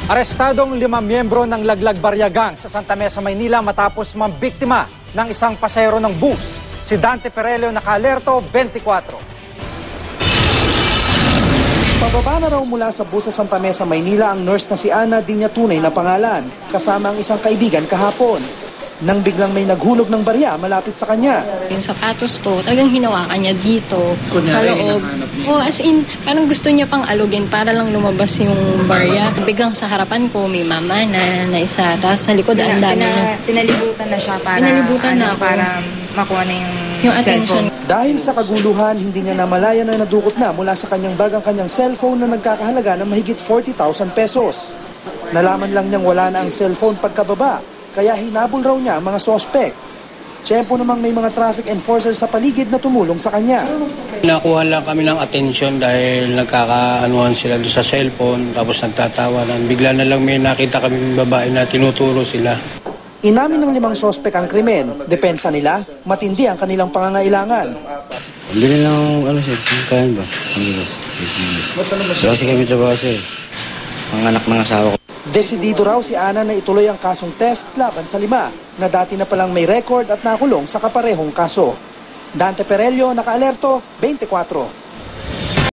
Arestadong 5 miyembro ng Laglag Baryagang sa Santa Mesa, Maynila matapos mambiktima ng isang pasahero ng bus. Si Dante Perelio naka-alerto 24. Pababa na raw mula sa bus sa Santa Mesa, Maynila ang nurse na si Ana, di niya tunay na pangalan, kasama ang isang kaibigan kahapon. Nang biglang may naghulog ng barya malapit sa kanya. Yung sapatos ko, talagang hinawakan niya dito, sa loob. As in, parang gusto niya pang alugin para lang lumabas yung barya. Biglang sa harapan ko, may mama na isa, tapos sa likod, ang dami na. Pinalibutan na siya para, para makuha na yung attention. Dahil sa kaguluhan, hindi niya namalaya na nadukot na mula sa kanyang bag ang kanyang cellphone na nagkakahalaga ng mahigit 40,000 pesos. Nalaman lang niyang wala na ang cellphone pagkababa. Kaya hinabol raw niya ang mga sospek. Tiyempo namang may mga traffic enforcers sa paligid na tumulong sa kanya. Nakuha lang kami ng atensyon dahil nagkakaanuhan sila doon sa cellphone tapos nagtatawanan. Bigla na lang may nakita kami babae na tinuturo sila. Inamin ng 5 sospek ang krimen. Depensa nila, matindi ang kanilang pangangailangan. Bili ng kain ba? Kasi kami trabaho sir. Ang anak ng asawa ko. Desidido raw si Ana na ituloy ang kasong theft laban sa 5 na dati na palang may record at nakulong sa kaparehong kaso. Dante Perelio, naka-alerto, 24.